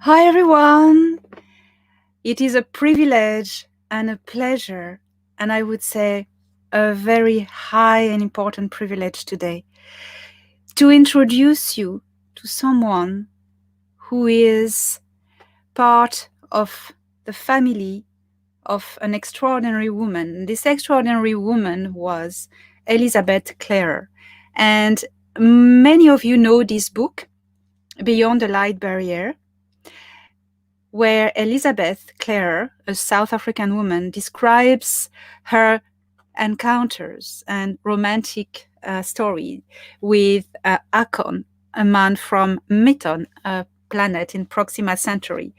Hi everyone! It is a privilege and a pleasure, and I would say a very high and important privilege today, to introduce you to someone who is part of the family of an extraordinary woman. This extraordinary woman was Elizabeth Klarer. And many of you know this book, Beyond the Light Barrier, where Elizabeth Klarer, a South African woman, describes her encounters and romantic story with Akon, a man from Meton, a planet in Proxima Centauri.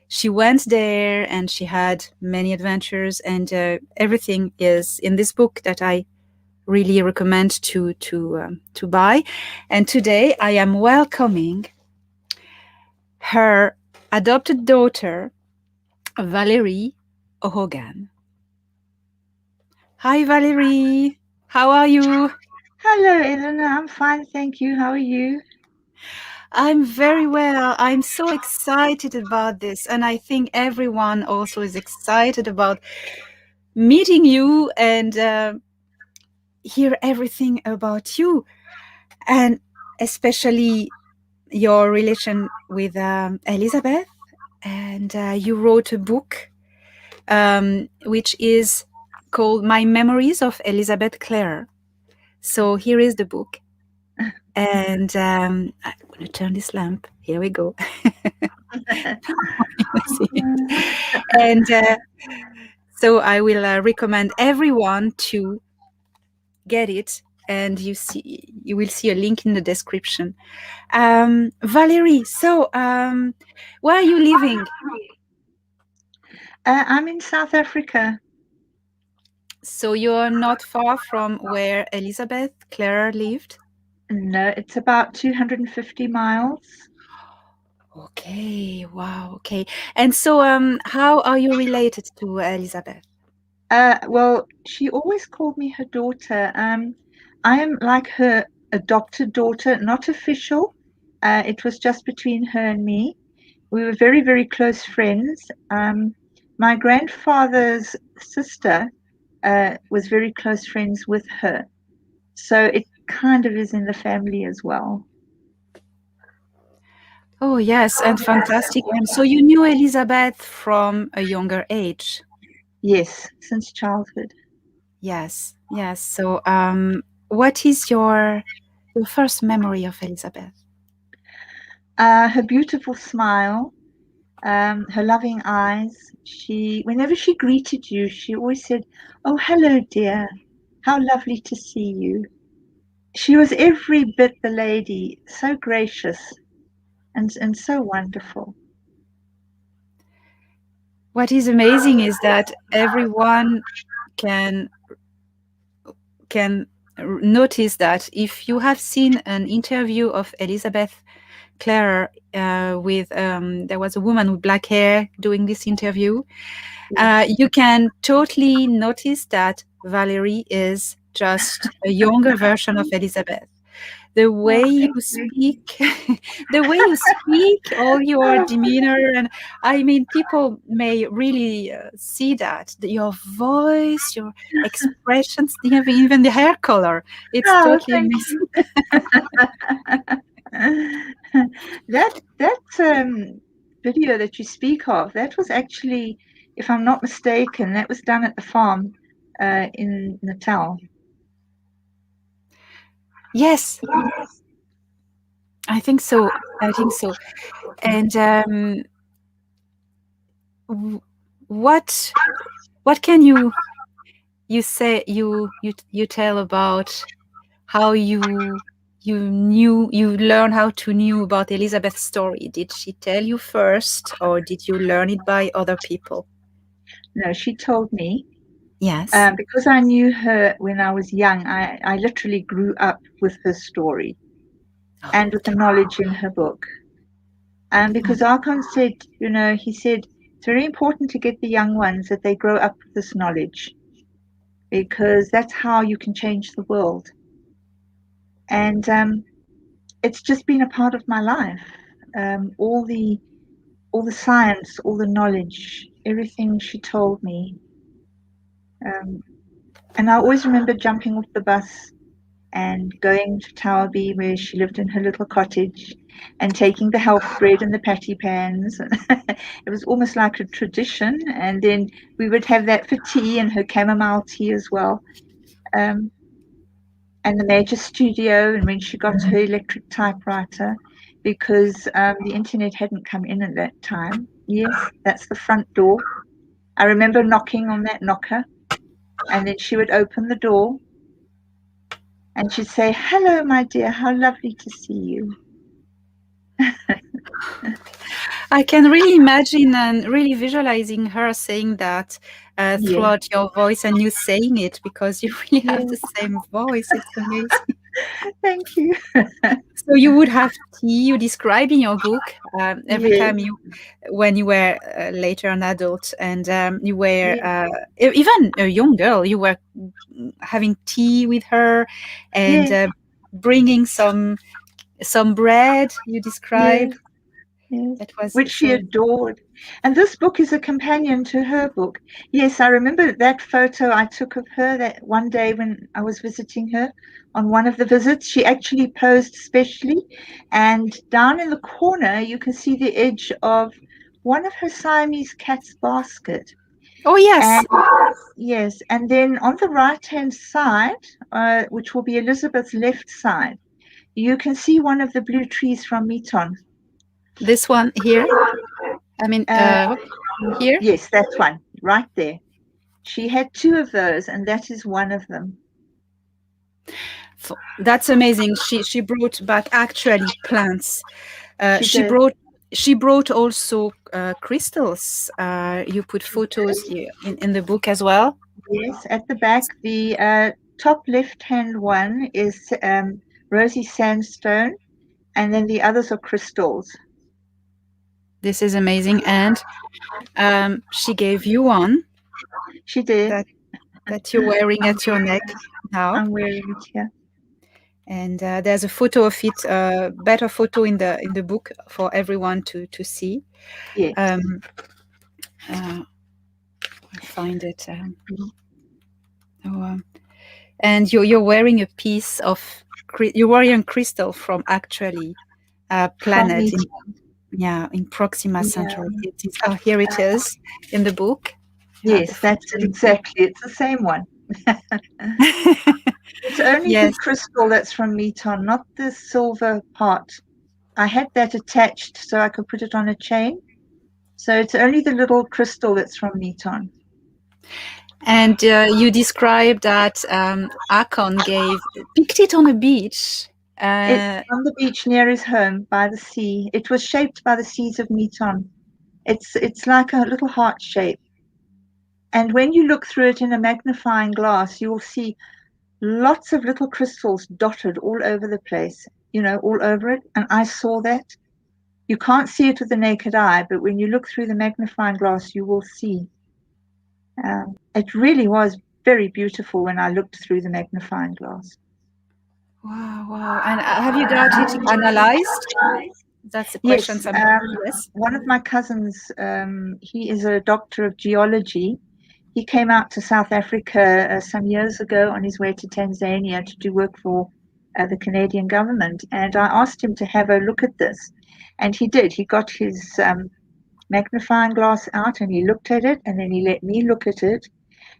She went there and she had many adventures, and everything is in this book that I really recommend to buy. And today I am welcoming her adopted daughter, Valerie Hogan. Hi, Valerie. How are you? Hello, Eleanor. I'm fine, thank you. How are you? I'm very well. I'm so excited about this. And I think everyone also is excited about meeting you and hear everything about you. And especially your relation with Elizabeth. And you wrote a book which is called My Memories of Elizabeth Klarer. So here is the book. And I'm going to turn this lamp. Here we go. See it. And so I will recommend everyone to get it. And you will see a link in the description. Valerie, so where are you living? I'm in South Africa. So you're not far from where Elizabeth Clare lived? No, it's about 250 miles. Okay, wow, okay. And so how are you related to Elizabeth? Well, she always called me her daughter. I am like her adopted daughter, not official. It was just between her and me. We were very, very close friends. My grandfather's sister was very close friends with her. So it kind of is in the family as well. Oh, yes, and fantastic. And so you knew Elizabeth from a younger age. Yes, since childhood. Yes, yes. So what is your first memory of Elizabeth? Her beautiful smile, her loving eyes. Whenever she greeted you, she always said, "Oh, hello, dear. How lovely to see you." She was every bit the lady, so gracious and so wonderful. What is amazing is that everyone can can notice that if you have seen an interview of Elizabeth Clare with there was a woman with black hair doing this interview, Yes. you can totally notice that Valerie is just a younger version of Elizabeth. The Oh, way you thank you. speak, the way you speak, all your demeanor, and I mean, people may really see that your voice, your expressions, even the hair color. It's Oh, totally thank amazing. you. That video that you speak of, that was actually, if I'm not mistaken, that was done at the farm in Natal. Yes, I think so. I think so. And w- what what can you say you tell about how you learn how to knew about Elizabeth's story? Did she tell you first, or did you learn it by other people? No, she told me Yes. because I knew her when I was young. I literally grew up with her story Oh, and with the okay. knowledge in her book. And because Akon said, he said it's very important to get the young ones that they grow up with this knowledge because that's how you can change the world. And it's just been a part of my life. All the all the science, all the knowledge, everything she told me. Um, and I always remember jumping off the bus and going to Towerby where she lived in her little cottage and taking the health bread and the patty pans. It was almost like a tradition. And then we would have that for tea and her chamomile tea as well. Um, and the major studio, and when she got her electric typewriter, because the internet hadn't come in at that time. Yes, that's the front door. I remember knocking on that knocker, and then she would open the door and she'd say, "Hello, my dear, how lovely to see you." I can really imagine and really visualizing her saying that Yes, throughout your voice and you saying it because you really have the yes, same voice. It's amazing. thank you. So you would have tea. You describe in your book every Yes, time when you were later an adult, and you were yes, even a young girl. You were having tea with her, and yes, bringing some bread. You describe yes. Yes, it was which she so. adored. And this book is a companion to her book. Yes, I remember that photo I took of her that one day when I was visiting her on one of the visits. She actually posed specially, and down in the corner you can see the edge of one of her Siamese cat's basket. Oh And yes, yes, and then on the right-hand side, which will be Elizabeth's left side, you can see one of the blue trees from Meton. this one here. I mean, Uh, here. Yes, that's one right there. She had two of those, and that is one of them. That's amazing. She brought back actually plants. She She did. brought also crystals. You put photos in the book as well. Yes, at the back, the top left-hand one is rosy sandstone, and then the others are crystals. This is amazing, and she gave you one She did. that you're wearing I'm, at your neck now. I'm wearing it here. And there's a photo of it, better photo in the book for everyone to see. Yes. Um, I find it. Oh, and you're wearing a piece of you're wearing a crystal from actually a From planet me. in, yeah, in Proxima Yeah. Centauri. It is, oh, here it is in the book. You have the Yes, that's it photo. exactly. It's the same one. It's only the Yes, crystal that's from Meton, not the silver part. I had that attached so I could put it on a chain. So it's only the little crystal that's from Meton. and you described that Akon picked it on a beach. It's Uh, on the beach near his home by the sea. It was shaped by the seas of Meton. It's like a little heart shape. And when you look through it in a magnifying glass, you will see lots of little crystals dotted all over the place, all over it. And I saw that. You can't see it with the naked eye, but when you look through the magnifying glass, you will see. It really was very beautiful when I looked through the magnifying glass. wow, wow. And have you got it analyzed? That's the question. Yes, Some yes. one of my cousins, he is a doctor of geology. He came out to South Africa some years ago on his way to Tanzania to do work for the Canadian government. And I asked him to have a look at this. And he did. He got his magnifying glass out and he looked at it and then he let me look at it.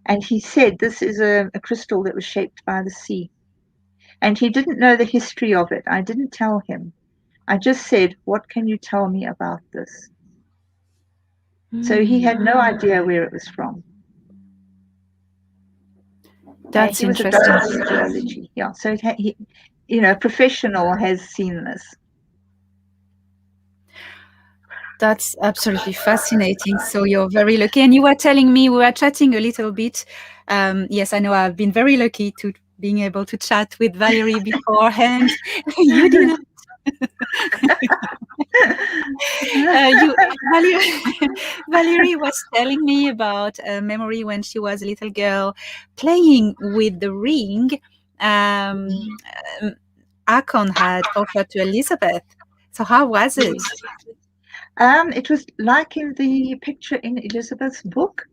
And he said, this is a crystal that was shaped by the sea. And he didn't know the history of it. I didn't tell him. I just said, what can you tell me about this? So he Hmm, had no idea where it was from. that's He was a doctor interesting. of geology. Yeah, so a professional has seen this. That's absolutely fascinating. So you're very lucky. And you were telling me, we were chatting a little bit. Yes, I know I've been very lucky to being able to chat with Valerie beforehand. You didn't. You Valerie, Valerie was telling me about a memory when she was a little girl playing with the ring um, Akon had offered to Elizabeth. So how was it? It was like in the picture in Elizabeth's book.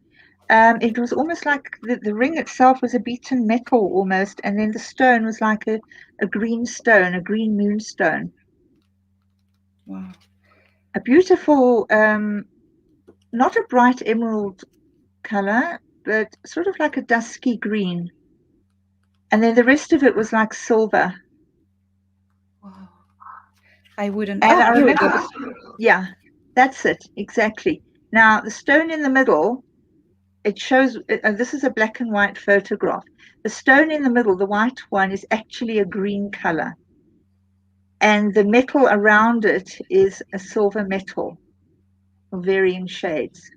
It was almost like the ring itself was a beaten metal almost, and then the stone was like a green stone, a green moonstone. Wow. A beautiful, not a bright emerald color, but sort of like a dusky green. And then the rest of it was like silver. Wow. I wouldn't. And Oh, I here we remember go. yeah, that's it, exactly. Now, the stone in the middle, it shows, this is a black and white photograph. The stone in the middle, the white one, is actually a green color. And the metal around it is a silver metal of varying shades.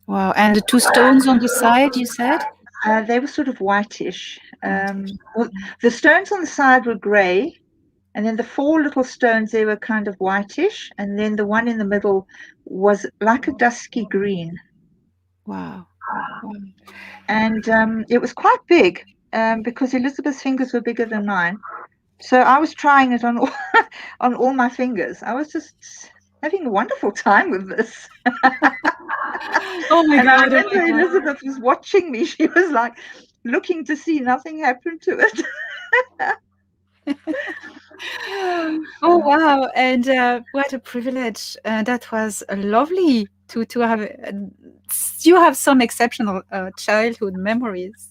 Wow. And the two stones on the side, you said? They were sort of whitish. Whitish. Well, the stones on the side were gray, and then the four little stones, they were kind of whitish, and then the one in the middle was like a dusky green. Wow. Wow. And it was quite big because Elizabeth's fingers were bigger than mine. So I was trying it on all, on all my fingers. I was just having a wonderful time with this. Oh my And I God. Oh my remember God. Elizabeth was watching me. She was like looking to see nothing happen to it. Yeah. Oh wow. And what a privilege. That was lovely to have. You have some exceptional childhood memories.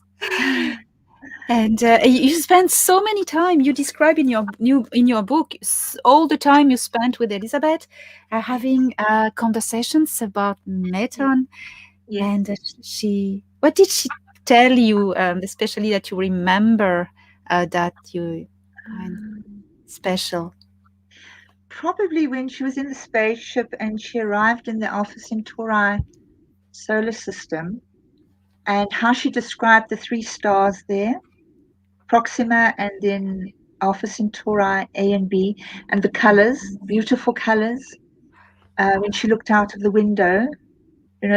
And you spent so many time. You describe in your book all the time you spent with Elizabeth, having conversations about Yes. Meton. Yes. And what did she tell you, especially that you remember that you find special? Probably when she was in the spaceship and she arrived in the Alpha Centauri solar system, and how she described the three stars there, Proxima and then Alpha Centauri A and B, and the colors, beautiful colors. When she looked out of the window,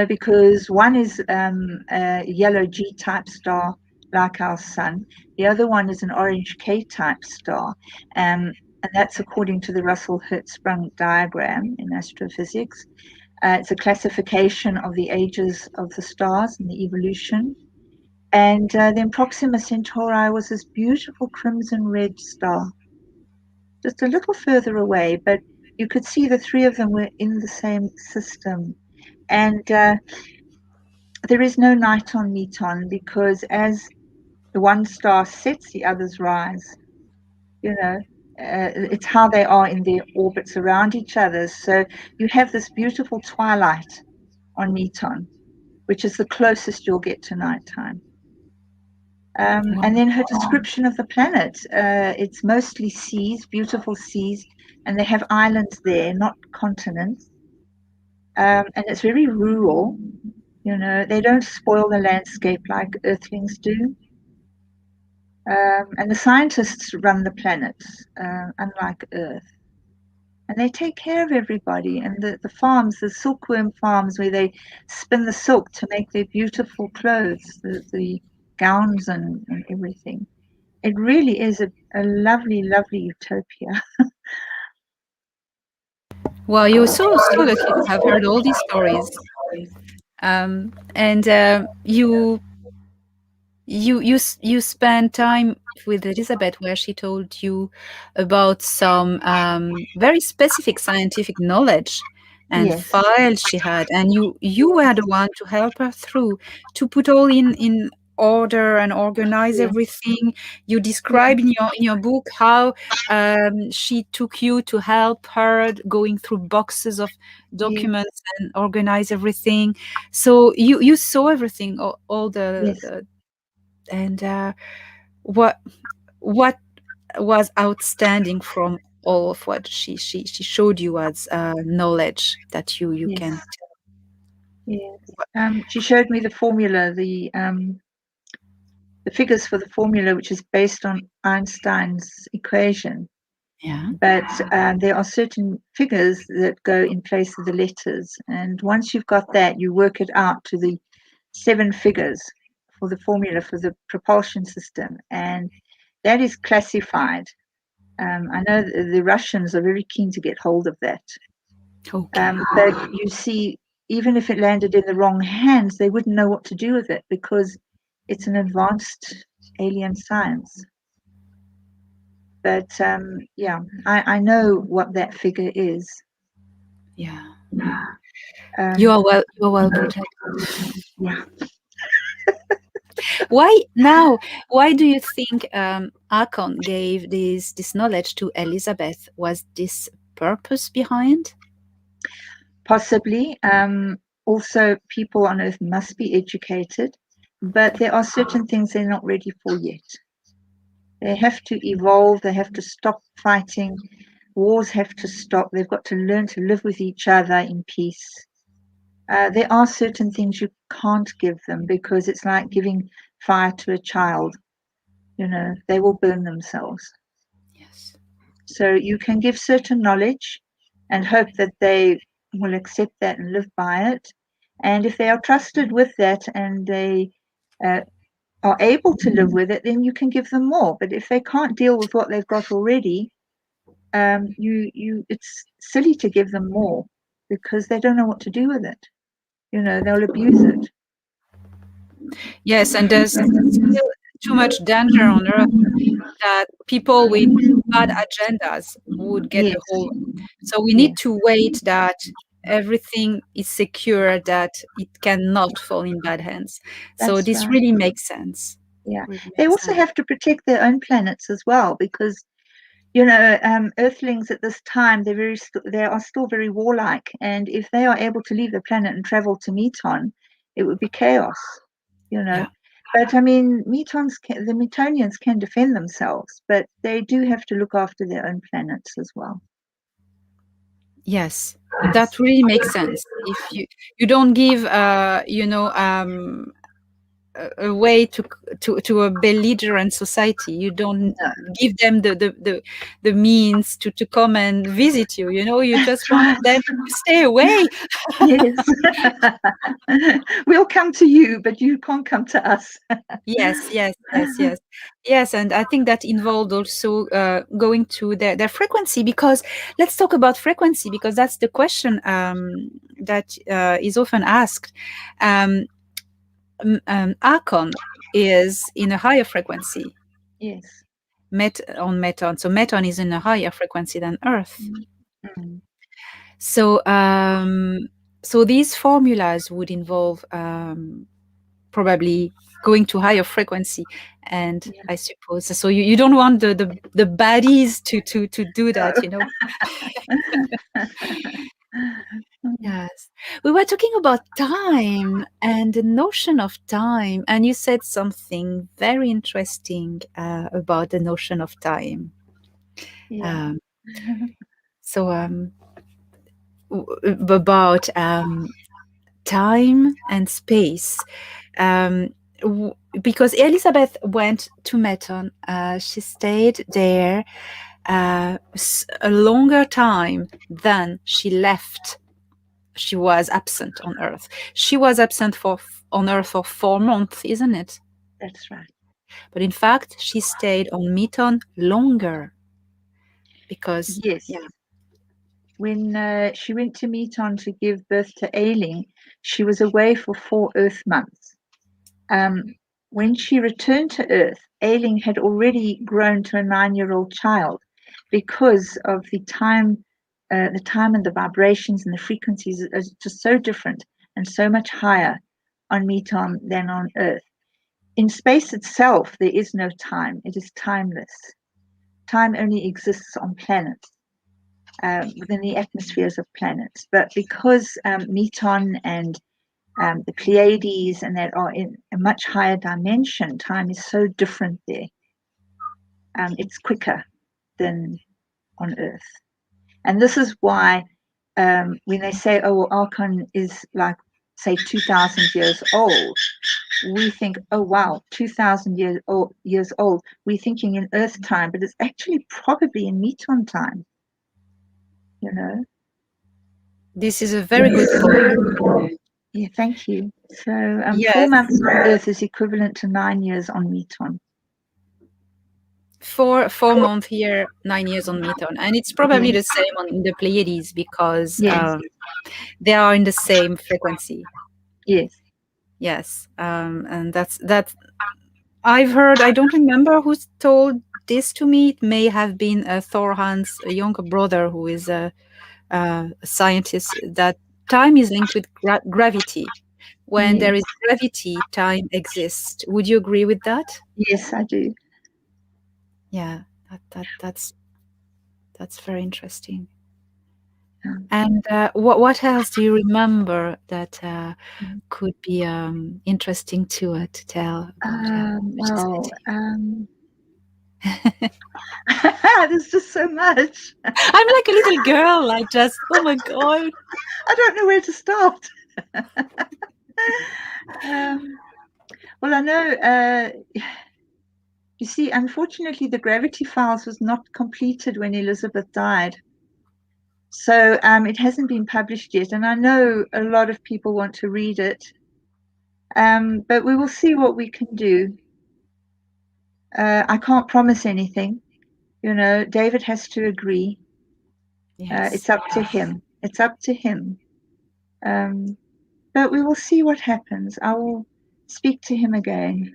because one is a yellow G type star like our sun, the other one is an orange K type star. And that's according to the Russell Hertzsprung diagram in astrophysics. It's a classification of the ages of the stars and the evolution. And then Proxima Centauri was this beautiful crimson red star, just a little further away, but you could see the three of them were in the same system. And there is no night on Meton because as the one star sets, the others rise. You know, it's how they are in their orbits around each other. So you have this beautiful twilight on Meton, which is the closest you'll get to nighttime. Wow. And then her description of the planet, it's mostly seas, beautiful seas, and they have islands there, not continents. And it's very rural. They don't spoil the landscape like Earthlings do. And the scientists run the planet, unlike Earth. And they take care of everybody. And the farms, the silkworm farms, where they spin the silk to make their beautiful clothes, the gowns and everything. It really is a lovely, lovely utopia. Well, you're so lucky to have heard all these stories. And you spent time with Elizabeth where she told you about some very specific scientific knowledge and Yes, files she had, and you were the one to help her through to put all in order and organize yes, everything. You yes, describe in your book how she took you to help her going through boxes of yes, documents and organize everything. So you saw everything, all yes, the and what what was outstanding from all of what she showed you as knowledge that you yes, can yes. She showed me the figures for the formula, which is based on Einstein's equation. yeah. But there are certain figures that go in place of the letters. And once you've got that, you work it out to the seven figures for the formula for the propulsion system. And that is classified. I know the Russians are very keen to get hold of that. Okay. But you see, even if it landed in the wrong hands, they wouldn't know what to do with it because it's an advanced alien science. But yeah, I know what that figure is. Yeah. Um, You are well protected. yeah, Why now? Why do you think Akon gave this knowledge to Elizabeth? Was this purpose behind? possibly. Also, people on Earth must be educated, but there are certain things they're not ready for yet. They have to evolve, they have to stop fighting, wars have to stop, they've got to learn to live with each other in peace. There are certain things you can't give them because it's like giving fire to a child. You know, they will burn themselves. Yes. So you can give certain knowledge and hope that they will accept that and live by it. And if they are trusted with that and they uh, are able to live with it, then you can give them more. But if they can't deal with what they've got already, it's silly to give them more because they don't know what to do with it. You know, they'll abuse it. Yes, and there's still too much danger on Earth that people with bad agendas would get the Yes, whole. So we yes, need to wait that everything is secure, that it cannot fall in bad hands. So that's this right. really makes sense. Yeah. Really They makes also sense. have to protect their own planets as well because you know, Earthlings at this time they are still very warlike, and if they are able to leave the planet and travel to Meton, it would be chaos, you know. Yeah. But I mean, the Metonians can defend themselves, but they do have to look after their own planets as well. Yes, that really makes sense. If you don't give, a way to a belligerent society, you don't No, give them the means to come and visit you. You know, you that's just want right. them to stay away. Yes. We'll come to you, but you can't come to us. Yes, yes, yes, yes, yes, and I think that involved also going to their frequency, because let's talk about frequency, because that's the question that is often asked. Um, Akon is in a higher frequency, Yes. on Meton. So Meton is in a higher frequency than Earth. Mm. So so these formulas would involve probably going to higher frequency, and Yeah. I suppose so. You don't want the baddies to do that, you know. Yes. We were talking about time and the notion of time, and you said something very interesting about the notion of time. Yeah. Um, so, about time and space. Um, because Elizabeth went to Meton, she stayed there a longer time than she left. She was absent on Earth. She was absent on Earth for 4 months, isn't it? That's right. But in fact, she stayed on Meton longer because, Yes. yeah, When she went to Meton to give birth to Ailing, she was away for 4 Earth months. Um, when she returned to Earth, Ailing had already grown to a 9-year-old child because of the time and the vibrations and the frequencies are just so different and so much higher on Meton than on Earth. In space itself, there is no time. It is timeless. Time only exists on planets. Within the atmospheres of planets. But because Meton and the Pleiades and that are in a much higher dimension, time is so different there. It's quicker than on Earth. And this is why when they say, oh, well, Akon is like, say, 2,000 years old, we think, oh, wow, 2,000 years old. We're thinking in Earth time, but it's actually probably in Meton time, you know? this is a very good point. Yeah, thank you. So, 4 Yes, months on Earth is equivalent to 9 years on Meton. 4 months here, 9 years on Meton, and it's probably the Yes, same on in the Pleiades because yes, they are in the same frequency. yes, Yes, and that I've heard. I don't remember who told this to me. It may have been Thorhan's younger brother, who is a scientist. That time is linked with gravity. When there is yes, gravity, time exists. Would you agree with that? yes, I do. Yeah, that's very interesting. Um, And what else do you remember that could be interesting to tell about what you said well, to you? there's just so much. I'm like a little girl. I just, oh my God. I don't know where to start. Um, well, I know, you see, unfortunately, the Gravity Files was not completed when Elizabeth died. So it hasn't been published yet. And I know a lot of people want to read it. But we will see what we can do. I can't promise anything. You know, David has to agree. Yes, It's up to him. It's up to him. Um, but we will see what happens. I will speak to him again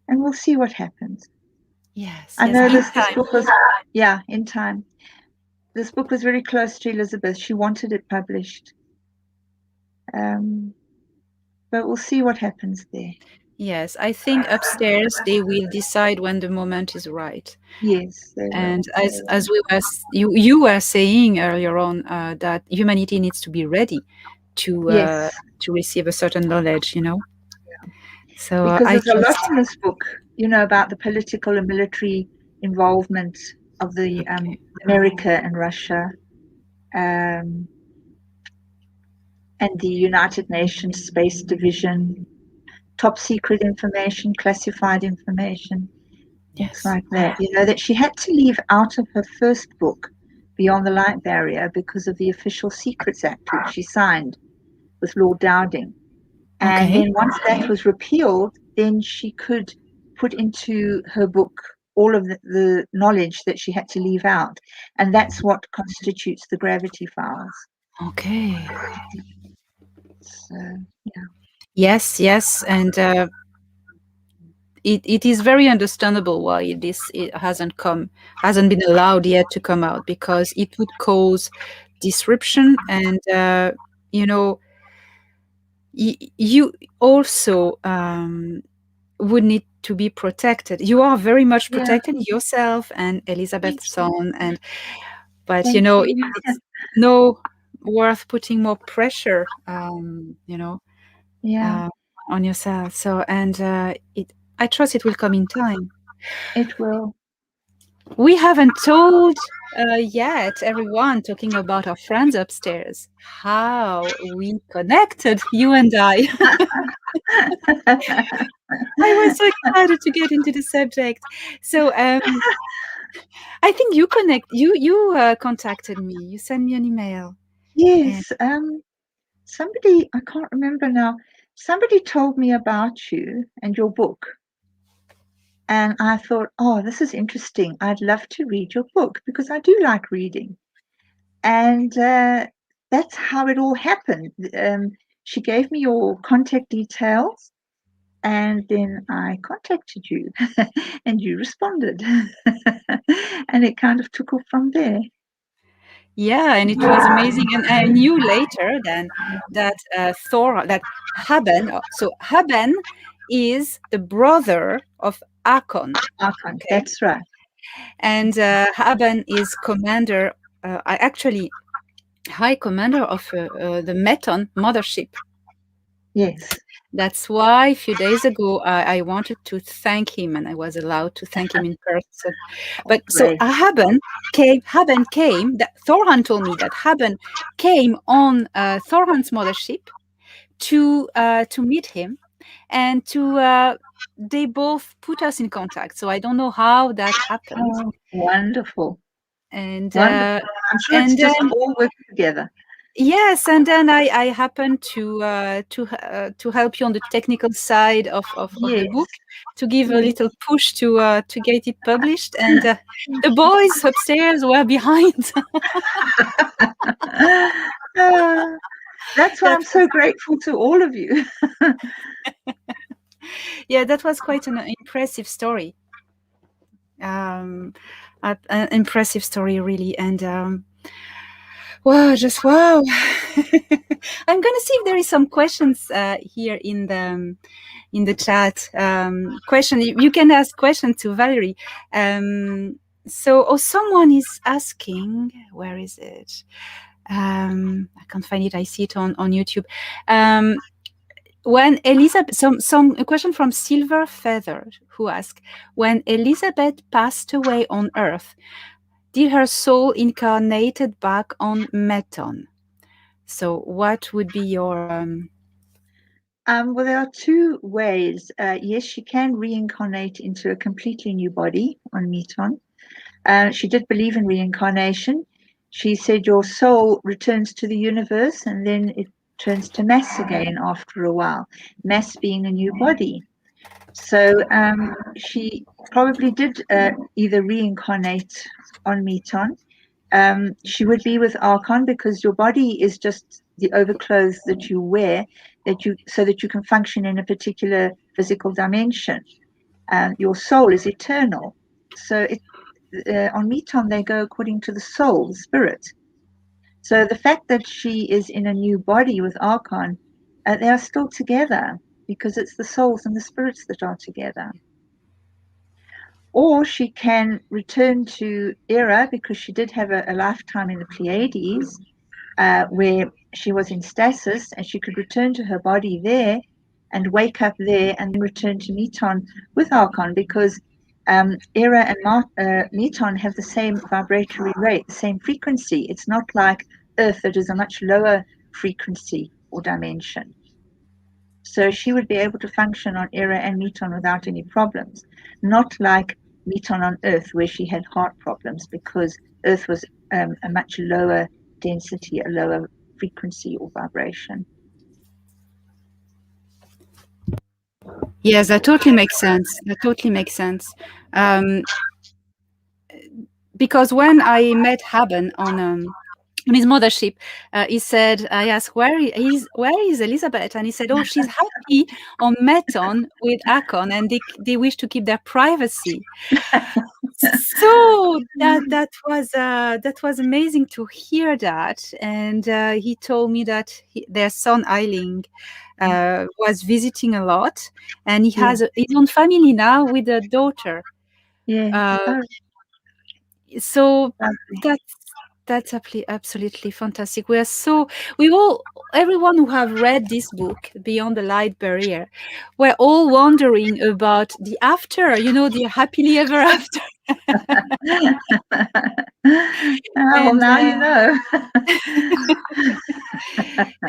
and we'll see what happens. yes, I yes. know In this time. book was, yeah, in time. This book was very close to Elizabeth. She wanted it published. Um, but we'll see what happens there. Yes, I think upstairs they will decide when the moment is right. Yes, they And will. They will. as we were, you were saying earlier on that humanity needs to be ready Yes, to receive a certain knowledge. So because I there's a lot trust. in this book, about the political and military involvement of the Okay. America and Russia, um, and the United Nations Space Division, top secret information, classified information, things Yes. like that. That she had to leave out of her first book, Beyond the Light Barrier, because of the Official Secrets Act, which she signed with Lord Dowding. And Okay. then once that was repealed, then she could put into her book all of the knowledge that she had to leave out. And that's what constitutes the gravity files. Okay. So, yeah. Yes, yes, and it is very understandable why it hasn't been allowed yet to come out because it would cause disruption and you know you also would need to be protected. You are very much Yeah. protected yourself and Thank Elizabeth's you. son, and but Thank you. it's no worth putting more pressure, Yeah, uh, on yourself. So and I trust it will come in time. it will. We haven't told yet everyone talking about our friends upstairs how we connected, you and I. I was so excited to get into the subject. So I think you contacted me. You sent me an email. And Yes, somebody, I can't remember now, somebody told me about you and your book. And I thought, oh, this is interesting. I'd love to read your book because I do like reading. And that's how it all happened. She gave me your contact details, and then I contacted you, and you responded. And it kind of took off from there. yeah, and it was amazing. And I knew later then that that Haben, so Haben is the brother of Akon. Akon, Okay. that's right. And Haben is commander, I actually high commander of the Meton mothership. Yes. That's why a few days ago I wanted to thank him, and I was allowed to thank him in person. But so Great. Haben came. That Thorhan told me that Haben came on Thorhan's mothership to meet him, and to they both put us in contact. So I don't know how that happened, Oh, wonderful. and Wonderful. I'm sure it's and just then all working together. Yes, and then I happened to help you on the technical side of the book, Yes, to give a yes. little push to get it published, and the boys upstairs were behind. Ah, that's why That I'm was, so grateful to all of you. yeah, that was quite an impressive story. Um, an impressive story, really, and wow, just wow. I'm gonna see if there is some questions here in the chat. Question, you can ask question to Valerie. So, oh, someone is asking, where is it? I can't find it. I see it on YouTube. When Elizabeth, some a question from Silver Feather, who asked, when Elizabeth passed away on Earth, did her soul incarnated back on Meton? So, what would be your Well, there are two ways. Yes, she can reincarnate into a completely new body on Meton. She did believe in reincarnation. She said your soul returns to the universe and then it turns to mass again after a while, mass being a new body. So she probably did either reincarnate on Meton. She would be with Akon because your body is just the overclothes that you wear so that you can function in a particular physical dimension. Your soul is eternal. So on Meton they go according to the soul, the spirit. So the fact that she is in a new body with Akon, they are still together because it's the souls and the spirits that are together. Or she can return to Era because she did have a lifetime in the Pleiades where she was in stasis and she could return to her body there and wake up there and then return to Meton with Archon because Era and Meton have the same vibratory rate, the same frequency. It's not like Earth that is a much lower frequency or dimension. So she would be able to function on Era and Meton without any problems, not like Meton on Earth where she had heart problems because Earth was a much lower density, a lower frequency or vibration. Yes, that totally makes sense. That totally makes sense. Um, because when I met Haben on his mothership, he said, I asked, where is Elizabeth? And he said, oh, she's happy on Meton with Akon, and they wish to keep their privacy. So that was amazing to hear that, and he told me that their son Eiling was visiting a lot, and he Yeah, has his own family now with a daughter. yes. Uh, Oh, so lovely. that's absolutely fantastic. We all everyone who have read this book, Beyond the Light Barrier, we're all wondering about the after. The happily ever after, Well, and. now you know.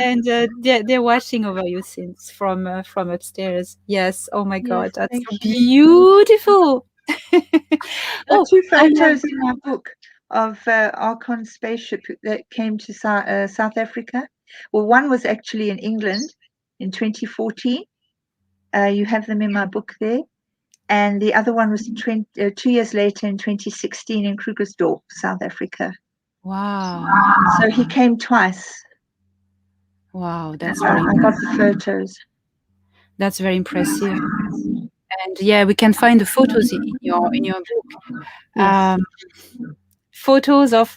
And they're watching over you since from upstairs. Yes. Oh my Yes, God, that's thank so you. beautiful. There are Oh, two I love. photos in my book of Archon's spaceship that came to South Africa. Well, one was actually in England in 2014. You have them in my book there. And the other one was 2 years later in 2016 in Krugersdorp, South Africa. Wow, So he came twice. wow, And that's very I got the photos. that's very impressive. And yeah, we can find the photos in your book. Yes. Photos of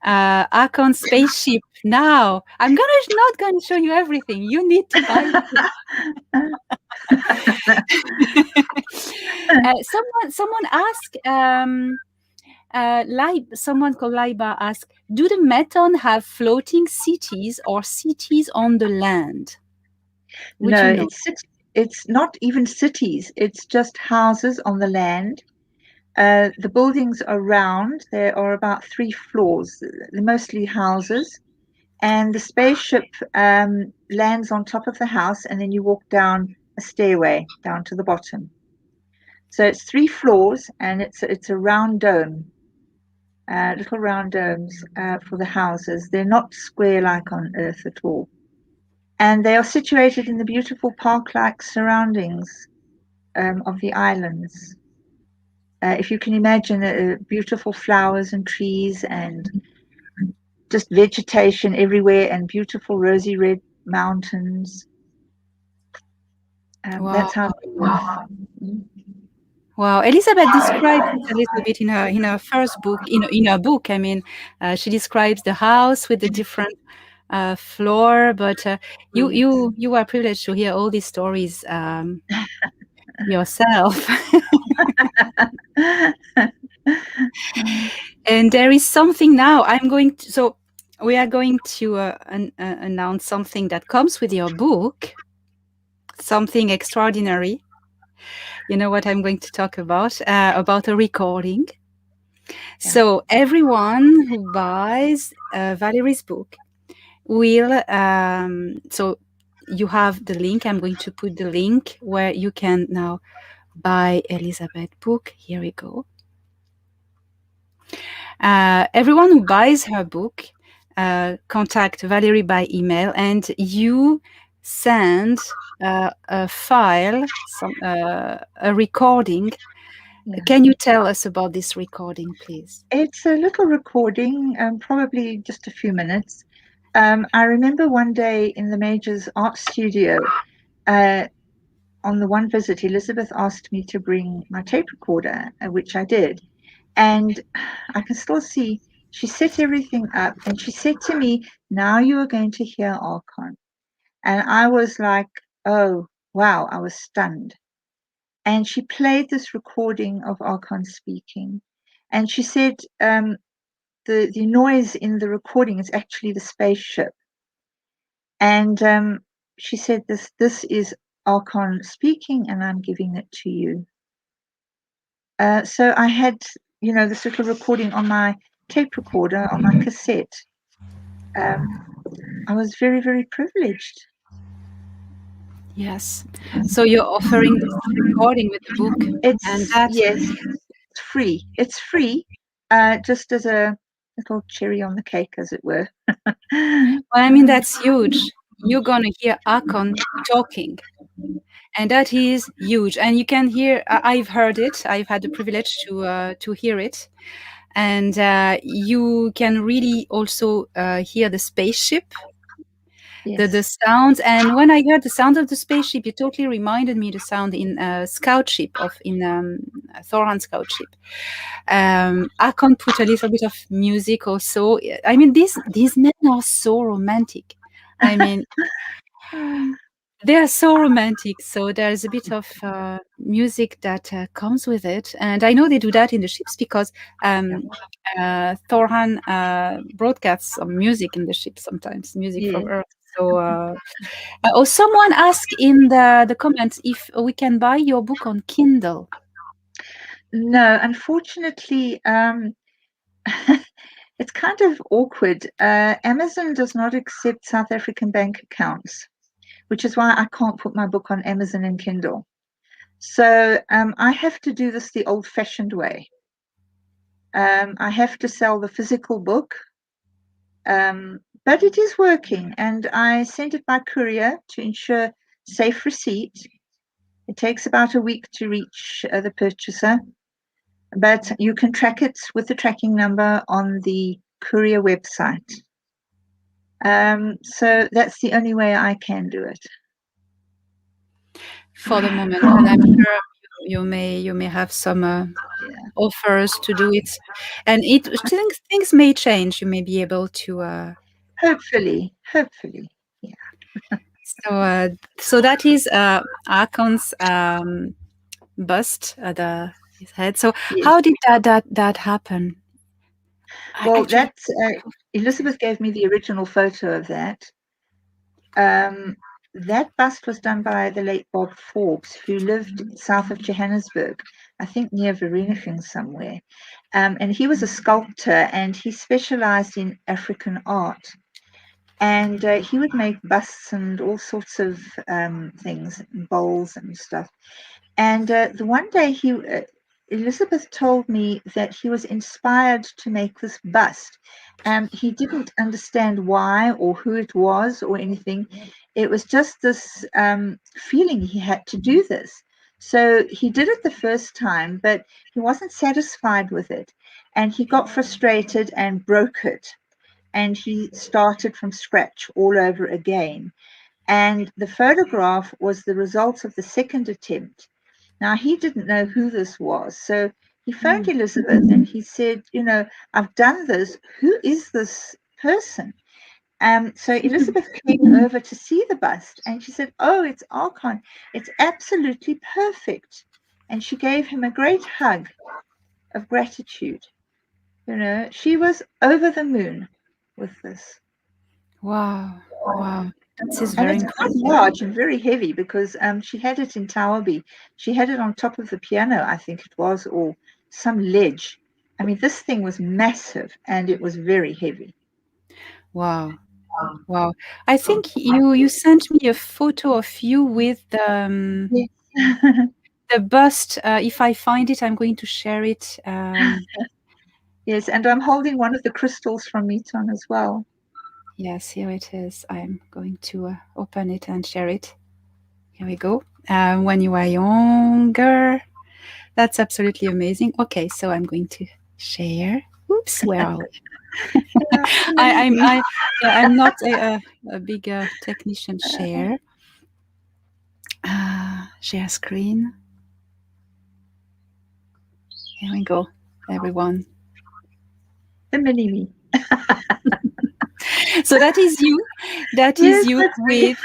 Akon spaceship. Now, I'm gonna not gonna show you everything. You need to buy the book. Someone asked. Someone called Laiba asked, do the Meton have floating cities or cities on the land? Would No, you know? it's not even cities. It's just houses on the land. The buildings are round. There are about 3 floors. They're mostly houses. And the spaceship lands on top of the house, and then you walk down a stairway down to the bottom. So it's 3 floors, and it's a round dome. little round domes for the houses. They're not square like on Earth at all. And they are situated in the beautiful park-like surroundings of the islands. If you can imagine beautiful flowers and trees and just vegetation everywhere and beautiful rosy red mountains. Wow. That's how they live. Wow, Elizabeth describes it a little bit in her first book. In her book, I mean, she describes the house with the different floor. But you are privileged to hear all these stories yourself. And there is something now. So we are going to announce something that comes with your book, something extraordinary. You know what I'm going to talk about a recording. Yeah. So everyone who buys Valerie's book will, so you have the link. I'm going to put the link where you can now buy Elizabeth book. Here we go. Everyone who buys her book, contact Valerie by email, and you send a file, a recording. Yeah. Can you tell us about this recording, please? It's a little recording, probably just a few minutes. I remember one day in the Major's art studio, on the one visit, Elizabeth asked me to bring my tape recorder, which I did. And I can still see she set everything up and she said to me, "Now you are going to hear Akon." And I was like, oh, wow, I was stunned. And she played this recording of Akon speaking. And she said, the noise in the recording is actually the spaceship. And she said, this is Akon speaking, and I'm giving it to you. So I had, this little recording on my tape recorder, on my cassette. I was very, very privileged. Yes. So you're offering this recording with the book, and that, Yes, it's free. It's free, just as a little cherry on the cake, as it were. well, I mean, that's huge. You're gonna hear Akon talking, and that is huge. And you can hear. I've heard it. I've had the privilege to hear it, and you can really also hear the spaceship, the Yes, sounds. And when I heard the sound of the spaceship, it totally reminded me the sound in Scout Ship of in Thoran Scout Ship. I can put a little bit of music also. I mean, these men are so romantic. I mean, they are so romantic. So there's a bit of music that comes with it, and I know they do that in the ships because yeah, Thorhan broadcasts some music in the ship sometimes, music from yes. Earth. So, oh, someone asked in the comments if we can buy your book on Kindle. No, unfortunately, it's kind of awkward. Amazon does not accept South African bank accounts, which is why I can't put my book on Amazon and Kindle. So I have to do this the old-fashioned way. I have to sell the physical book, but it is working, and I send it by courier to ensure safe receipt. It takes about a week to reach the purchaser, but you can track it with the tracking number on the courier website. So that's the only way I can do it. For the moment, but I'm sure you may have some Yeah. offers to do it, and things may change. You may be able to. Hopefully. Yeah. So so that is Akon's bust at his head. So Yes. how did that happen? I Well, actually. that's Elizabeth gave me the original photo of that. Um, that bust was done by the late Bob Forbes, who lived south of Johannesburg, I think near Vereeniging somewhere. And he was a sculptor and he specialized in African art. And he would make busts and all sorts of things, bowls and stuff. And the one day Elizabeth told me that he was inspired to make this bust. He didn't understand why or who it was or anything. It was just this feeling he had to do this. So he did it the first time, but he wasn't satisfied with it. And he got frustrated and broke it. And he started from scratch all over again. And the photograph was the result of the second attempt. Now, he didn't know who this was. So he phoned Mm. Elizabeth and he said, I've done this. Who is this person? So Elizabeth came over to see the bust and she said, oh, it's Akon. It's absolutely perfect. And she gave him a great hug of gratitude. She was over the moon with this. Wow. Wow. That is And very it's quite impressive. large and very heavy because she had it in Towerby. She had it on top of the piano, I think it was, or some ledge. I mean, this thing was massive and it was very heavy. Wow. Wow. I think you sent me a photo of you with Yes. the bust. If I find it, I'm going to share it. Yes, and I'm holding one of the crystals from Meton as well. Yes, here it is. I'm going to open it and share it. Here we go. When you are younger. That's absolutely amazing. Okay, so I'm going to share. Oops, where are we? Yeah, I, mini I'm me. I yeah, I'm not a big technician. Share screen. Here we go, everyone. The mini me. So that is you. That is Yes, you that's me. with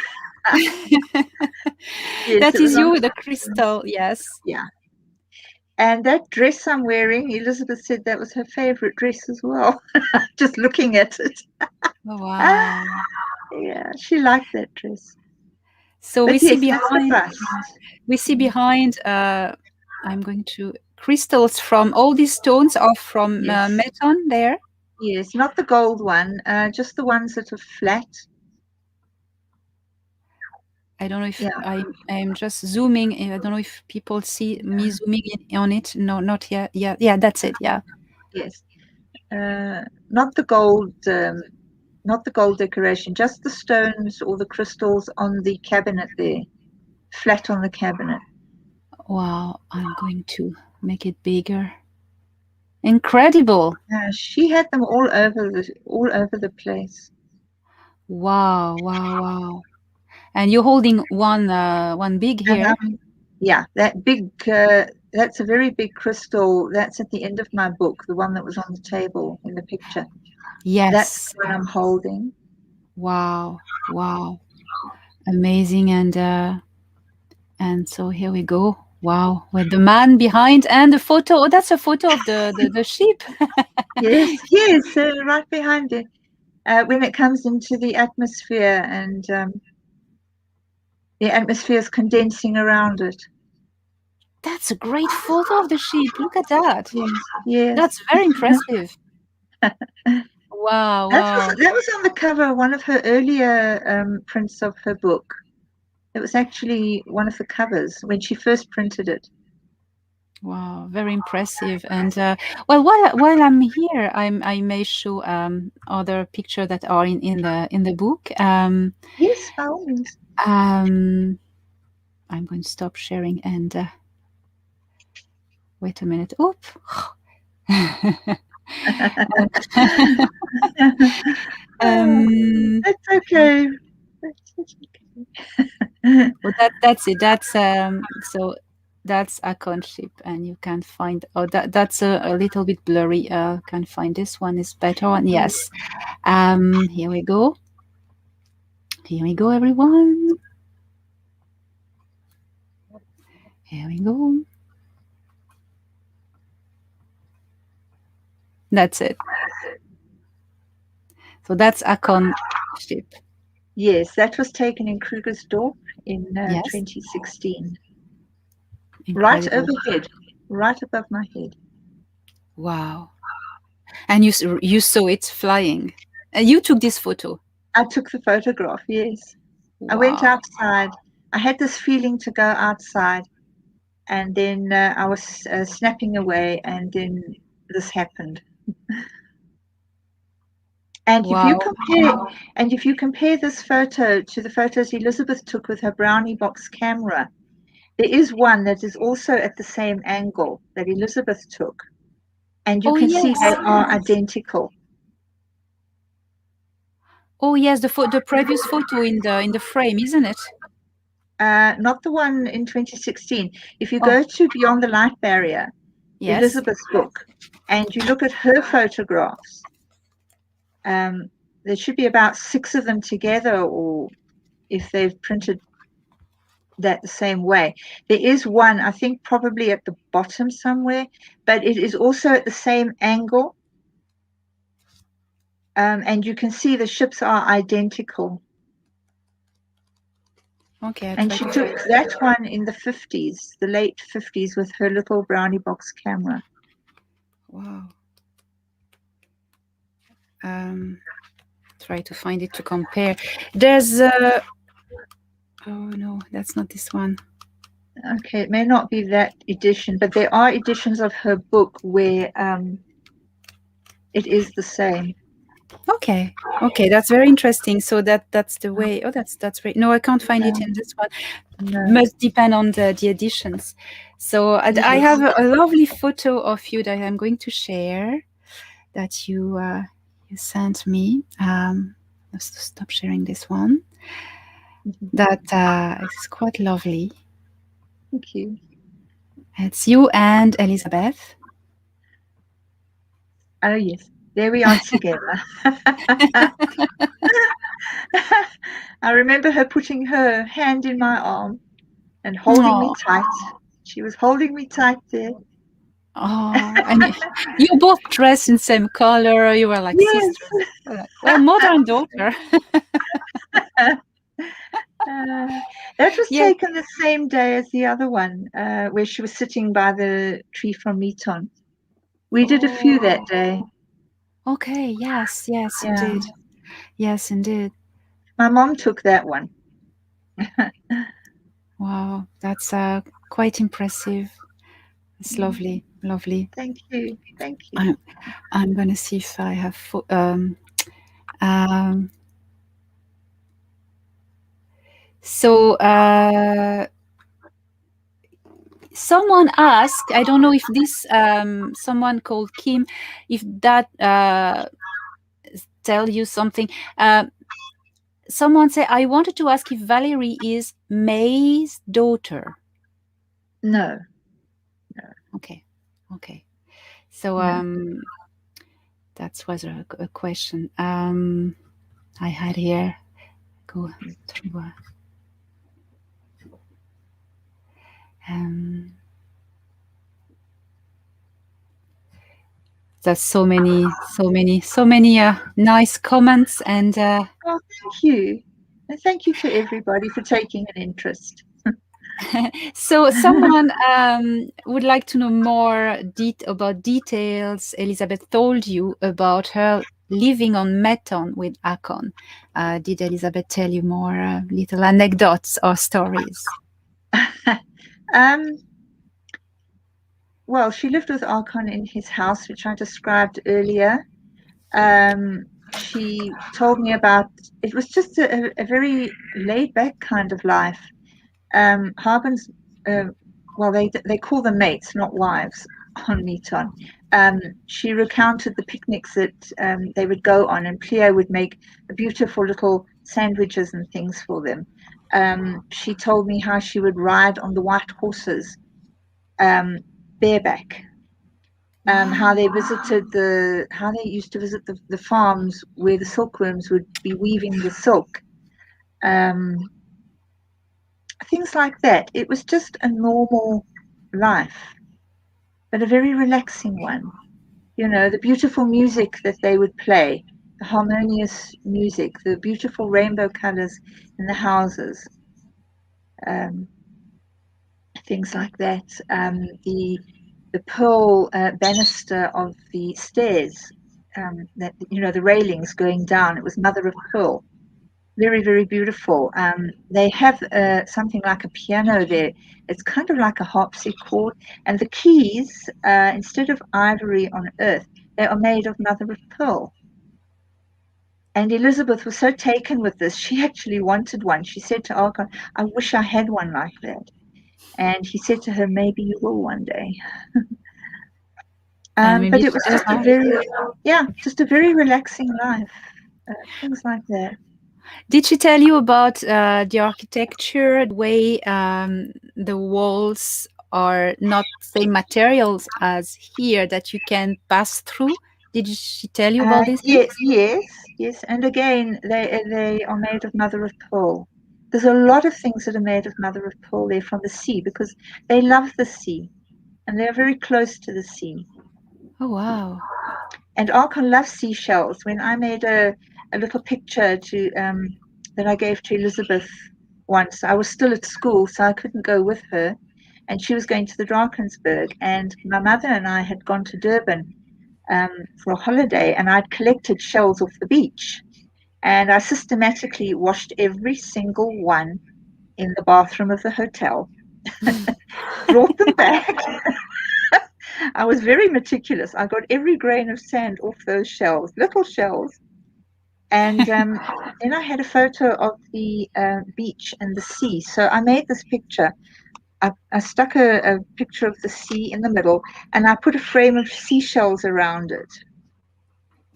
Yes, that it was is on you with the the crystal. Yes. yeah. And that dress I'm wearing, Elizabeth said that was her favorite dress as well. Just looking at it. Oh, Ah, wow. yeah, she liked that dress. So we But see yes, that's the behind. bust. We see Mm, behind. I'm going to crystals from all these stones are from yes, Meton there. yes, not the gold one, just the ones that are flat. I don't know if Yeah, I'm just zooming. I don't know if people see me zooming in on it. No, not yet. Yeah, yeah, that's it. Yeah. yes. Not the gold, not the gold decoration, just the stones or the crystals on the cabinet there, flat on the cabinet. Wow. I'm going to make it bigger. Incredible. She had them all over the place. Wow. Wow. Wow. And you're holding one big And here. yeah, that's a very big crystal. That's at the end of my book, the one that was on the table in the picture. That's Yes. the one I'm holding. Wow. Wow. Amazing. And so here we go. Wow, with the man behind and the photo. Oh, that's a photo of the sheep. Yes, yes, right behind it. When it comes into the atmosphere and the atmosphere is condensing around it. That's a great photo of the sheep. Look at that. Yes, yes. That's very impressive. Wow, That was wow, that was on the cover of one of her earlier prints of her book. It was actually one of the covers when she first printed it. wow, very impressive. And well, while I'm here, I may show other picture that are in the book. Yes, by all means. Um, I'm going to stop sharing and wait a minute. Oop. um, That's okay. That's okay. Well, that's it. That's Akon ship, and you can find. Oh, that's a little bit blurry. Can find this one is better one. Yes. Here we go. Here we go, everyone. Here we go. That's it. So that's Akon ship. Yes, that was taken in Krugersdorp in Yes. 2016. Right Incredible. overhead, right above my head. Wow. And you saw it flying. And you took this photo. I took the photograph, yes. I went Wow. outside. I had this feeling to go outside and then I was snapping away, and then this happened. And if you Wow. compare, and if you compare this photo to the photos Elizabeth took with her brownie box camera, there is one that is also at the same angle that Elizabeth took, and you Oh can see they yes. are identical. Oh yes, the previous photo in the frame, isn't it? Not the one in 2016. If you Oh, go to Beyond the Light Barrier, yes. Elizabeth's book, and you look at her photographs, um, there should be about 6 of them together, or if they've printed that the same way. There is one, I think, probably at the bottom somewhere, but it is also at the same angle, and you can see the ships are identical. Okay, I And try she to took find. that one in the 50s, the late 50s, with her little brownie box camera. Wow. Um, Try to find it to compare. There's oh no, that's not this one. Okay, it may not be that edition, but there are editions of her book where it is the same. Okay. Okay, that's very interesting. So that's the way. Oh, that's great. No, I can't find it in this one. No, Must depend on the editions. So I have yes. a lovely photo of you that I'm going to share that you sent me. Let's stop sharing this one. Mhm. That is quite lovely. Thank you. It's you and Elizabeth. Oh, yes. There we are together. I remember her putting her hand in my arm and holding me Oh, tight. She was holding me tight there. oh, and you both dressed in same color. You were like Yes. sisters. Well, mother and daughter. That was Yeah. taken the same day as the other one, where she was sitting by the tree from Meton. We did a few that Oh, day. okay. Yes, yes, Yeah. indeed. Yes, indeed. My mom took that one. Wow, that's quite impressive. It's lovely, lovely. Thank you. Thank you. I'm, I'm gonna see if I have. Um, so someone asked. I don't know if this someone called Kim, if that tell you something. Someone said I wanted to ask if Valerie is May's daughter. No, Okay, okay. So no. that was a question I had here. Go through. Um, there's so many nice comments and Well, thank you. And thank you to everybody for taking an interest. so someone would like to know more about details Elizabeth told you about her living on Meton with Akon. Did Elizabeth tell you more little anecdotes or stories? um, well, she lived with Akon in his house, which I described earlier. She told me about it was just a very laid back kind of life. Harbin's, uh, well, they call them mates, not wives, on Meton. She recounted the picnics that they would go on, and Cleo would make beautiful little sandwiches and things for them. She told me how she would ride on the white horses, um, bareback. How Wow. they visited how they used to visit the farms where the silkworms would be weaving the silk. Um, Things like that. It was just a normal life, but a very relaxing one. You know, the beautiful music that they would play, the harmonious music, the beautiful rainbow colors in the houses, um, things like that. The pearl banister of the stairs, that, you know, the railings going down. It was mother of pearl. very, very beautiful. They have something like a piano there. It's kind of like a harpsichord, and the keys, instead of ivory on earth, they are made of mother of pearl. And Elizabeth was so taken with this, she actually wanted one. She said to Akon, "I wish I had one like that." And he said to her, "Maybe you will one day." And maybe But she it was does just a now. just a very relaxing life. Things like that. Did she tell you about the architecture, the way the walls are not same materials as here that you can pass through? Did she tell you about these Yeah, things? yes. And again, they are made of mother of pearl. There's a lot of things that are made of mother of pearl there from the sea because they love the sea and they're very close to the sea. Oh, wow. And Akon loves seashells. When I made a little picture to that I gave to Elizabeth once, I was still at school, so I couldn't go with her, and she was going to the Drakensberg, and my mother and I had gone to Durban for a holiday, and I'd collected shells off the beach, and I systematically washed every single one in the bathroom of the hotel, brought them back. I was very meticulous. I got every grain of sand off those shells, little shells. And then I had a photo of the beach and the sea. So I made this picture. I stuck a picture of the sea in the middle and I put a frame of seashells around it.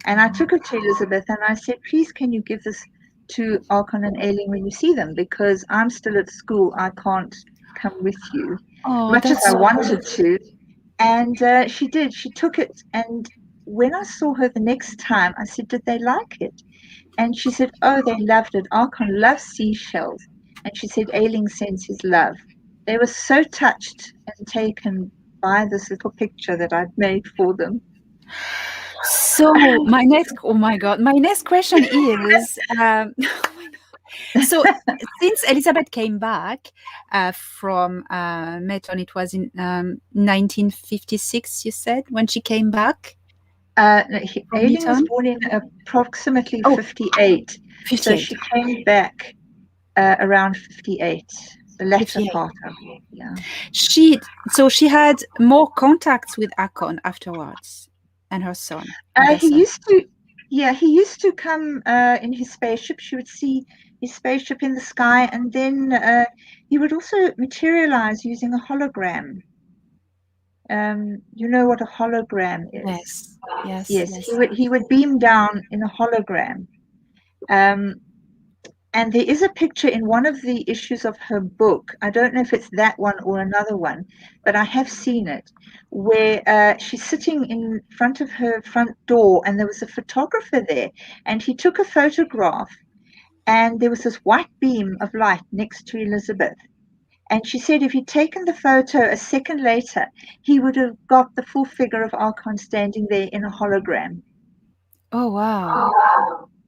And I took it to Elizabeth and I said, "Please, can you give this to Akon and Aileen when you see them? Because I'm still at school. I can't come with you, Oh, much as that's I so wanted beautiful. to." And she did. She took it. And when I saw her the next time, I said, "Did they like it?" And she said, "Oh, they loved it. Akon loves seashells." And she said, "Ailing sends his love." They were so touched and taken by this little picture that I'd made for them. So oh my God, my next question is, oh my God. So since Elizabeth came back from Meton, it was in 1956, you said, when she came back from Ailing was Meton? born in approximately Oh, 58. So 58, she came back around 58, the latter 58. part of it. Yeah. She had more contacts with Akon afterwards and her son and their He son. used to, yeah, he used to come in his spaceship. She would see his spaceship in the sky, and then he would also materialize using a hologram. You know what a hologram is? Yes, yes, Yes, yes. he would beam down in a hologram. Um, and there is a picture in one of the issues of her book. I don't know if it's that one or another one, but I have seen it, where she's sitting in front of her front door, and there was a photographer there, and he took a photograph, and there was this white beam of light next to Elizabeth. And she said if he'd taken the photo a second later, he would have got the full figure of Akon standing there in a hologram. Oh, wow.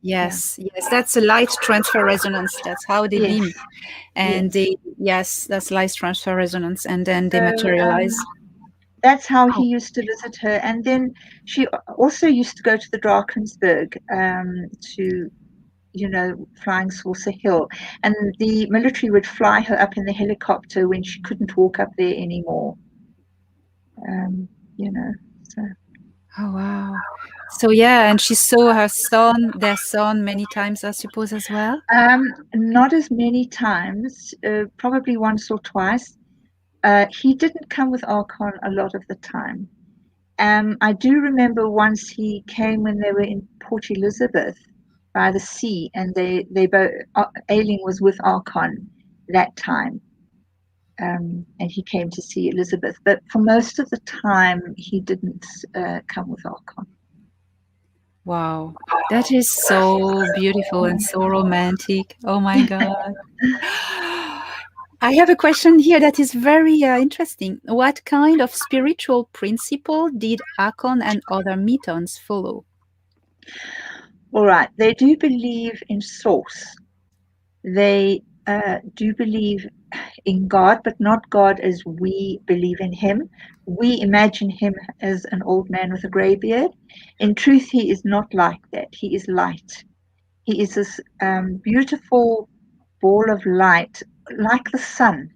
Yeah. Yes, yes, that's a light transfer resonance. That's how they Yes. beam. And Yes. yes, that's light transfer resonance. And then they So materialize. that's how he Oh, used to visit her. And then she also used to go to the Drakensberg to, Flying Saucer Hill. And the military would fly her up in the helicopter when she couldn't walk up there anymore. Um, you know, so. oh, wow. So, yeah, and she saw their son, many times, I suppose, as well. Not as many times, probably once or twice. He didn't come with Akon a lot of the time. I do remember once he came when they were in Port Elizabeth by the sea, and they both Ailing was with Akon that time, and he came to see Elizabeth. But for most of the time, he didn't come with Akon. Wow. That is so beautiful and so romantic. Oh my God. I have a question here that is very interesting. What kind of spiritual principle did Akon and other Metons follow? All right, they do believe in source. They do believe in God, but not God as we believe in him. We imagine him as an old man with a grey beard. In truth, he is not like that. He is light. He is this beautiful ball of light, like the sun.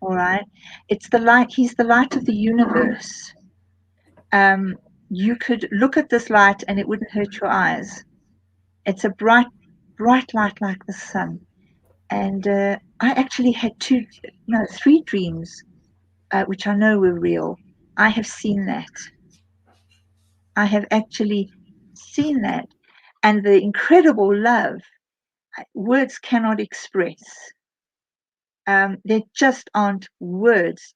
All right, it's the light. He's the light of the universe. Um, you could look at this light and it wouldn't hurt your eyes. It's a bright, bright light like the sun. And I actually had no, three dreams, which I know were real. I have seen that. I have actually seen that. And the incredible love, words cannot express. There just aren't words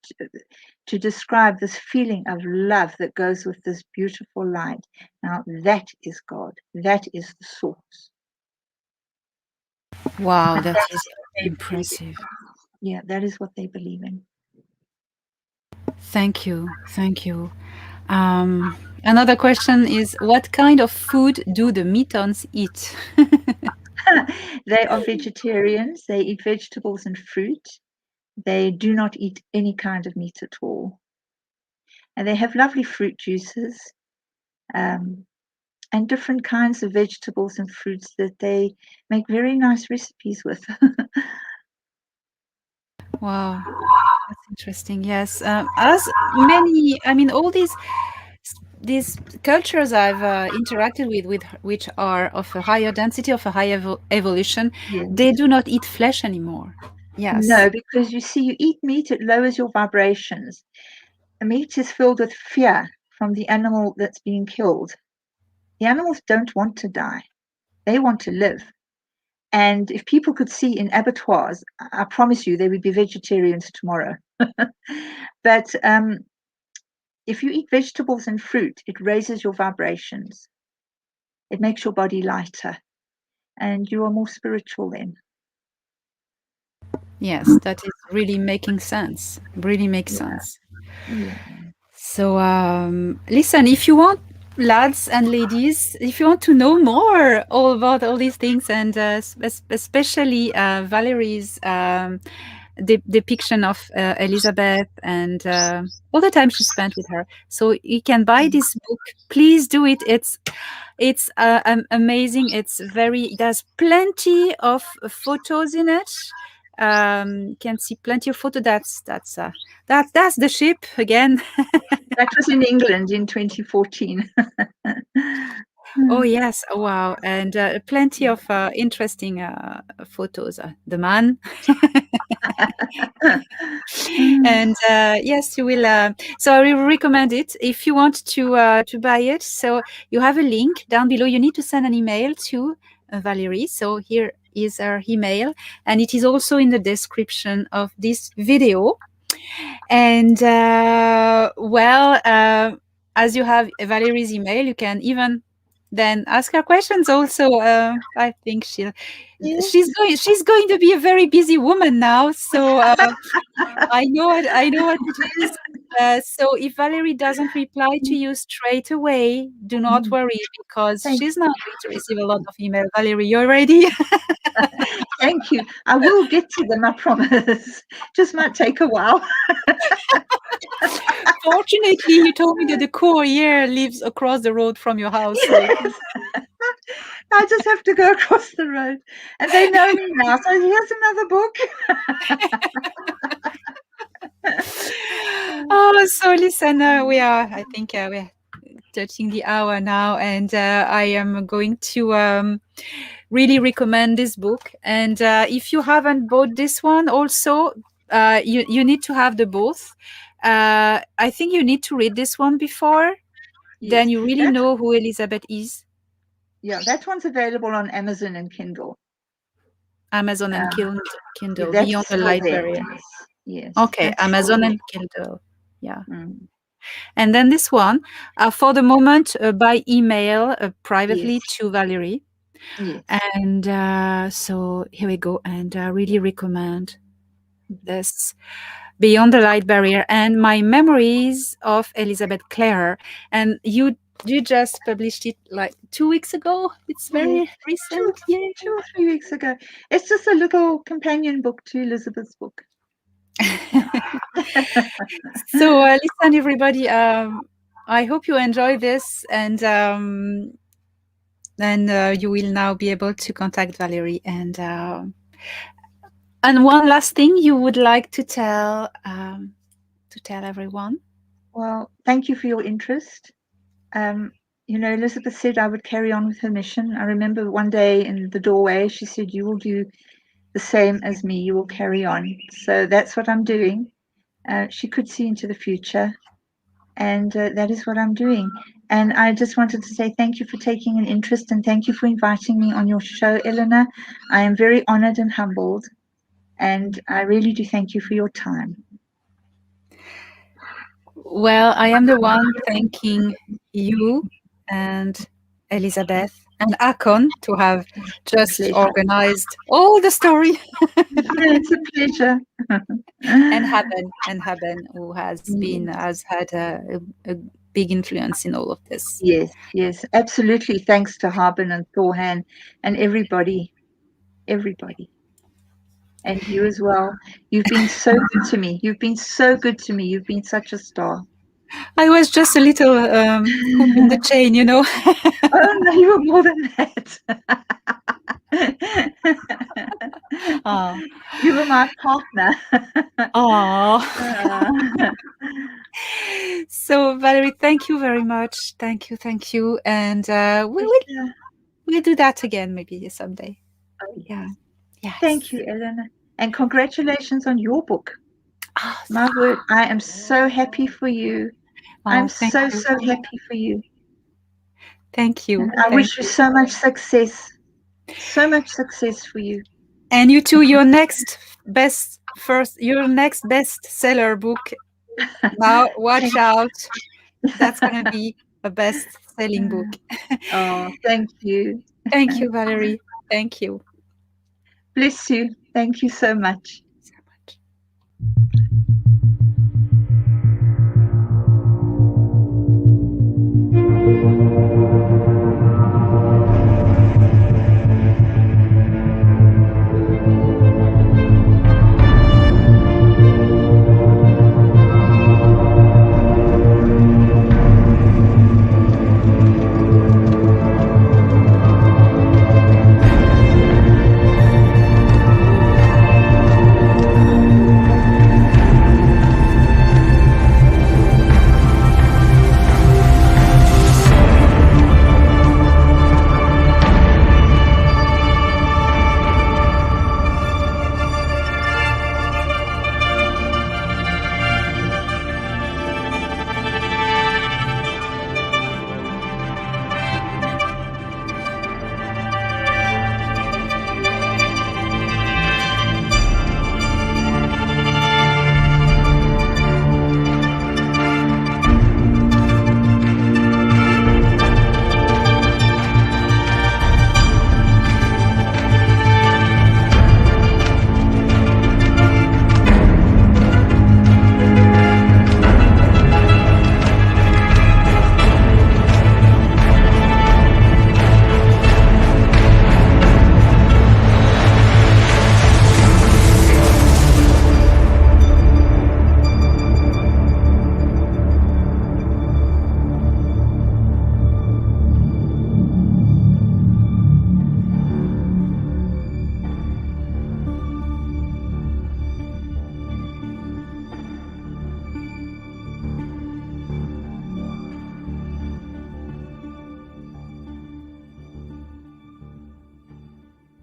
to describe this feeling of love that goes with this beautiful light. Now, that is God. That is the source. Wow, And that that's is what they believe in. impressive. Yeah, that is what they believe in. Thank you. Thank you. Another question is, what kind of food do the Metons eat? They are vegetarians. They eat vegetables and fruit. They do not eat any kind of meat at all. And they have lovely fruit juices um, and different kinds of vegetables and fruits that they make very nice recipes with. Wow, that's interesting. Yes, as many, I mean, all these cultures I've interacted with which are of a higher density, of a higher evolution, they Yes. do not eat flesh anymore. Yes. No, because you see, you eat meat, it lowers your vibrations. The meat is filled with fear from the animal that's being killed. The animals don't want to die, they want to live. And if people could see in abattoirs, I promise you they would be vegetarians tomorrow. But if you eat vegetables and fruit, it raises your vibrations, it makes your body lighter, and you are more spiritual then. Yes, that is really making sense. Really makes Yeah, sense. yeah. So, listen, if you want, lads and ladies, if you want to know more all about all these things, and especially Valerie's depiction of Elizabeth and all the time she spent with her, so you can buy this book. Please do it. It's amazing. It's very. There's plenty of photos in it. You can see plenty of photo. That's the ship again. That was in England in 2014. Oh yes, oh, wow, and plenty of interesting photos. The man, and yes, you will. So I will recommend it if you want to buy it. So you have a link down below. You need to send an email to Valerie. So here is her email, and it is also in the description of this video. And as you have Valerie's email, you can even then ask her questions. Also, I think Yes. she's going to be a very busy woman now. So I know what it is. So if Valerie doesn't reply to you straight away, do not worry because Thank she's not going to receive a lot of email. Valerie, you're ready. thank you. I will get to them, I promise. Just might take a while. Fortunately, you told me that the courier lives across the road from your house. So Yes. I just have to go across the road. And they know me now. So here's another book. oh, so listen, I think we're touching the hour now, and I am going to really recommend this book. And if you haven't bought this one, also, you need to have the both. I think you need to read this one before, then Yes. you really That know who Elizabeth is. yeah, that one's available on Amazon and Kindle. Amazon and Um, yeah, Kindle, that's Beyond the still Light there. Barrier. Yes. Yes. Okay, That's still Amazon there. and Kindle. Yeah. Mm. And then this one, for the moment, by email Yes. privately to Valerie. Yes. And so here we go. And I really recommend this Beyond the Light Barrier and my Memories of Elizabeth Klarer. And you just published it like 2 weeks ago. It's Yes. very Two, recent. Yay. 2 or 3 weeks ago. It's just a little companion book to Elizabeth's book. Yeah. So listen, everybody. I hope you enjoy this, and and you will now be able to contact Valerie. And one last thing you would like to tell everyone. Well, thank you for your interest. Um, Elizabeth said I would carry on with her mission. I remember one day in the doorway, she said, "You will do the same as me, you will carry on." So that's what I'm doing. She could see into the future, and that is what I'm doing. And I just wanted to say thank you for taking an interest and thank you for inviting me on your show, Eleanor. I am very honored and humbled, and I really do thank you for your time. Well, I am the one thanking you and Elizabeth and Akon to have just Pleasure. organized all the story, It's a pleasure. and Haben, who has had a big influence in all of this. Yes, yes, absolutely. Thanks to Haben and Thorhan and everybody, and you as well. You've been so good to me. You've been so good to me. You've been such a star. I was just a little hook in the chain, you know. Oh no, you were more than that. Oh, You were my partner. oh. Uh, So Valerie, thank you very much. Thank you, and pleasure. we'll do that again maybe someday. Oh, Yeah. thank Yes. you, Eleanor. And congratulations on your book. Oh, My word, I am so happy for you. I'm oh, thank so, you. so happy for you. Thank And you. I Thank wish you you. so much success. So much success for you. And you too, your next bestseller book. Now watch Thank out. That's gonna be a best-selling book. Oh, thank you. Thank you, Valerie. Thank you. Bless you. Thank you so much.